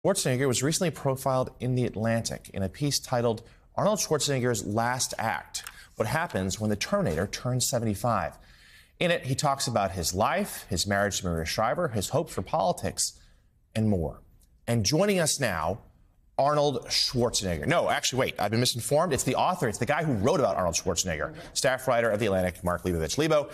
Schwarzenegger was recently profiled in The Atlantic in a piece titled Arnold Schwarzenegger's Last Act: What Happens When the Terminator Turns 75. In it, he talks about his life, his marriage to Maria Shriver, his hopes for politics, and more. And joining us now, Arnold Schwarzenegger. No, actually, wait, I've been misinformed. It's the author. It's the guy who wrote about Arnold Schwarzenegger, staff writer of The Atlantic, Mark Leibovich. Leibo,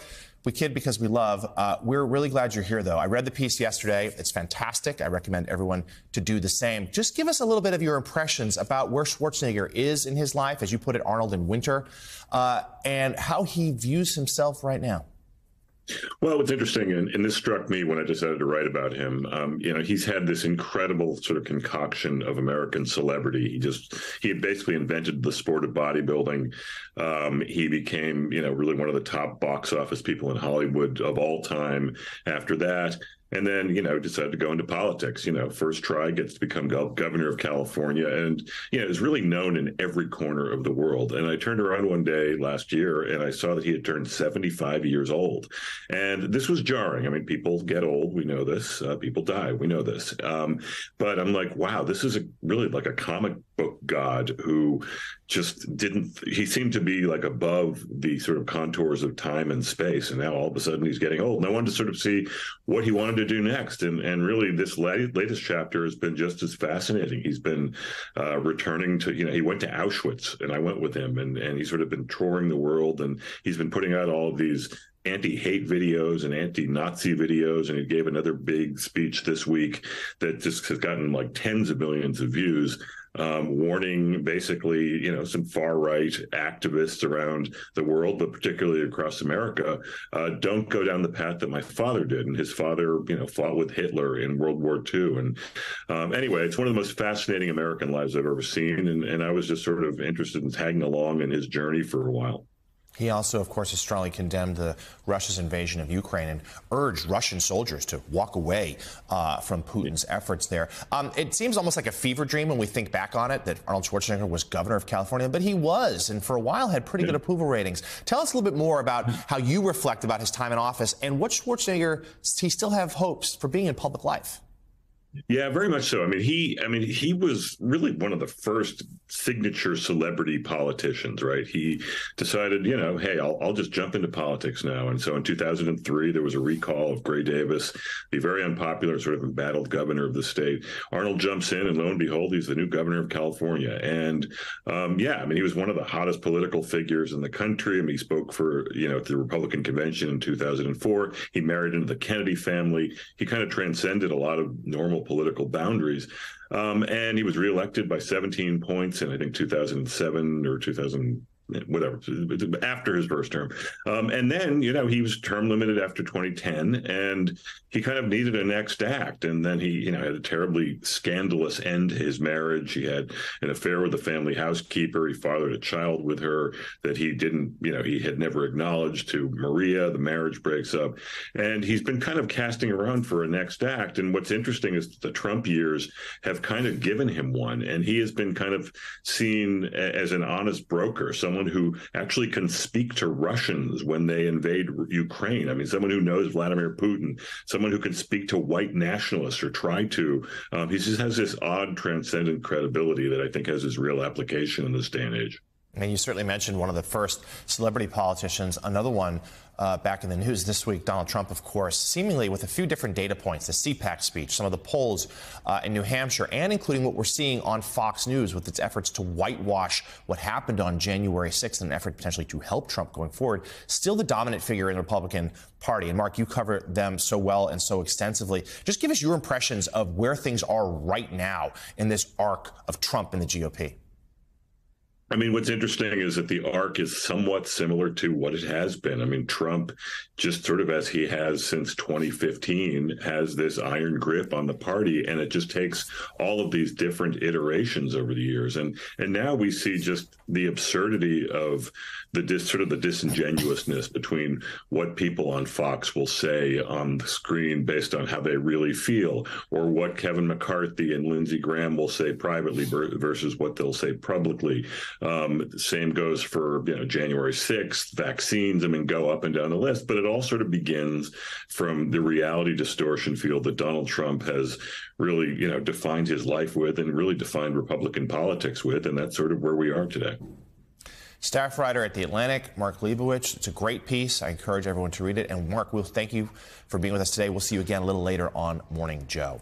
we kid because we love. We're really glad you're here, though. I read the piece yesterday. It's fantastic. I recommend everyone to do the same. Just give us a little bit of your impressions about where Schwarzenegger is in his life, as you put it, Arnold in winter, and how he views himself right now. Well, it's interesting, and this struck me when I decided to write about him. He's had this incredible sort of concoction of American celebrity. He had basically invented the sport of bodybuilding. He became, really one of the top box office people in Hollywood of all time after that. And then, decided to go into politics. First try, gets to become governor of California, and, is really known in every corner of the world. And I turned around one day last year and I saw that he had turned 75 years old. And this was jarring. I mean, people get old. We know this. People die. We know this. But I'm like, wow, this is really like a comic book god who just he seemed to be like above the sort of contours of time and space. And now all of a sudden he's getting old. And I wanted to sort of see what he wanted to do next. And really this latest chapter has been just as fascinating. He's been returning to, he went to Auschwitz and I went with him, and he's sort of been touring the world, and he's been putting out all of these anti-hate videos and anti-Nazi videos, and he gave another big speech this week that just has gotten like tens of millions of views, warning basically, some far-right activists around the world, but particularly across America, don't go down the path that my father did. And his father, fought with Hitler in World War II. And anyway, it's one of the most fascinating American lives I've ever seen. And I was just sort of interested in tagging along in his journey for a while. He also, of course, has strongly condemned Russia's invasion of Ukraine and urged Russian soldiers to walk away from Putin's efforts there. It seems almost like a fever dream when we think back on it, that Arnold Schwarzenegger was governor of California, but he was, and for a while had pretty good approval ratings. Tell us a little bit more about how you reflect about his time in office and what Schwarzenegger, he still have hopes for being in public life. Yeah, very much so. I mean, he was really one of the first signature celebrity politicians, right? He decided, hey, I'll just jump into politics now. And so in 2003, there was a recall of Gray Davis, the very unpopular, sort of embattled governor of the state. Arnold jumps in, and lo and behold, he's the new governor of California. And he was one of the hottest political figures in the country. I mean, he spoke for, the Republican convention in 2004. He married into the Kennedy family. He kind of transcended a lot of normal political boundaries. And he was reelected by 17 points in, I think, 2007 or 2000, whatever, after his first term. And then, he was term limited after 2010, and he kind of needed a next act. And then he, had a terribly scandalous end to his marriage. He had an affair with the family housekeeper. He fathered a child with her that he didn't, he had never acknowledged to Maria. The marriage breaks up. And he's been kind of casting around for a next act. And what's interesting is that the Trump years have kind of given him one. And he has been kind of seen as an honest broker, someone who actually can speak to Russians when they invade Ukraine. I mean, someone who knows Vladimir Putin, someone who can speak to white nationalists or try to. He just has this odd transcendent credibility that I think has his real application in this day and age. And you certainly mentioned one of the first celebrity politicians. Another one back in the news this week, Donald Trump, of course, seemingly with a few different data points, the CPAC speech, some of the polls in New Hampshire, and including what we're seeing on Fox News with its efforts to whitewash what happened on January 6th in an effort potentially to help Trump going forward, still the dominant figure in the Republican Party. And Mark, you cover them so well and so extensively. Just give us your impressions of where things are right now in this arc of Trump and the GOP. I mean, what's interesting is that the arc is somewhat similar to what it has been. I mean, Trump, just sort of as he has since 2015, has this iron grip on the party, and it just takes all of these different iterations over the years. And now we see just the absurdity of the disingenuousness between what people on Fox will say on the screen based on how they really feel, or what Kevin McCarthy and Lindsey Graham will say privately versus what they'll say publicly. Same goes for January 6th, vaccines. I mean, go up and down the list. But it all sort of begins from the reality distortion field that Donald Trump has really, defined his life with and really defined Republican politics with. And that's sort of where we are today. Staff writer at The Atlantic, Mark Leibovich. It's a great piece. I encourage everyone to read it. And Mark, we'll thank you for being with us today. We'll see you again a little later on Morning Joe.